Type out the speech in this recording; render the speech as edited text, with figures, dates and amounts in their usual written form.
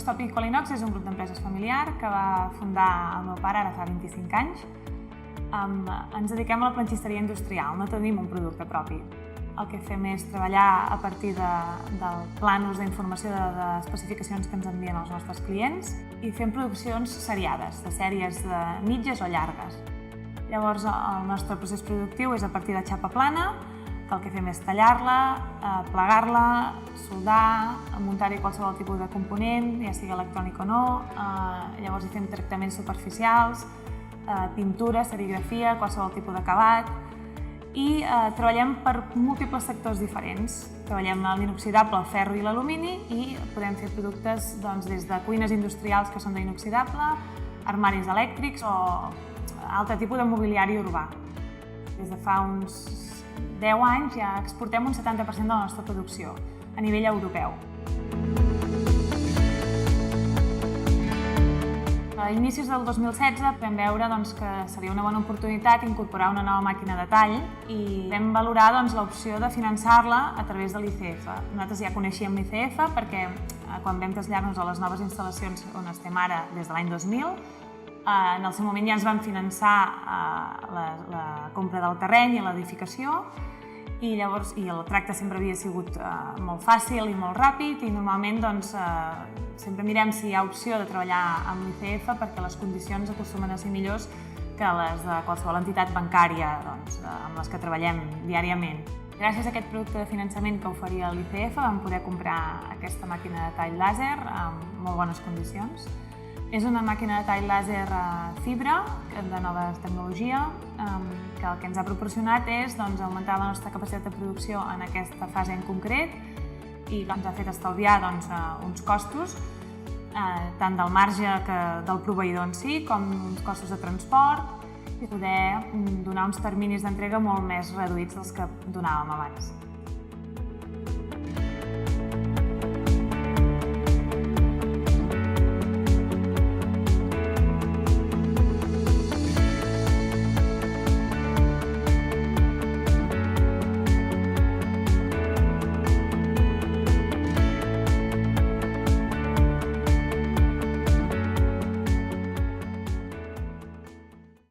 Truckstop i Qualinox és un grup d'empreses familiar que va fundar el meu pare ara fa 25 anys. Ens dediquem a la planxisteria industrial, no tenim un producte propi. El que fem és treballar a partir del plànols d'informació d'especificacions que ens envien els nostres clients i fem produccions seriades, de sèries mitges o llargues. Llavors, el nostre procés productiu és a partir de xapa plana, que el que fem és tallar-la, plegar-la, soldar, muntar-hi qualsevol tipus de component, ja sigui elèctrònic o no. Llavors hi fem tractaments superficials, pintura, serigrafia, qualsevol tipus d'acabat. I treballem per múltiples sectors diferents. Treballem l'inoxidable, el ferro i l'alumini i podem fer productes des de cuines industrials que són d'inoxidable, armaris elèctrics o altre tipus de mobiliari urbà. Des de fa uns 10 anys ja exportem un 70% de la nostra producció a nivell europeu. A inicis del 2016 vam veure que seria una bona oportunitat incorporar una nova màquina de tall i vam valorar l'opció de finançar-la a través de l'ICF. Nosaltres ja coneixíem l'ICF perquè quan vam traslladar-nos a les noves instal·lacions on estem ara des de l'any 2000, en el seu moment ja ens van finançar la compra del terreny i l'edificació i el tracte sempre havia sigut molt fàcil i molt ràpid i normalment sempre mirem si hi ha opció de treballar amb l'ICF perquè les condicions acostumen a ser millors que les de qualsevol entitat bancària amb les que treballem diàriament. Gràcies a aquest producte de finançament que oferia l'ICF vam poder comprar aquesta màquina de tall làser amb molt bones condicions. És una màquina de tall làser fibra de nova tecnologia que el que ens ha proporcionat és augmentar la nostra capacitat de producció en aquesta fase en concret i ens ha fet estalviar uns costos tant del marge del proveïdor en si com uns costos de transport i poder donar uns terminis d'entrega molt més reduïts dels que donàvem abans.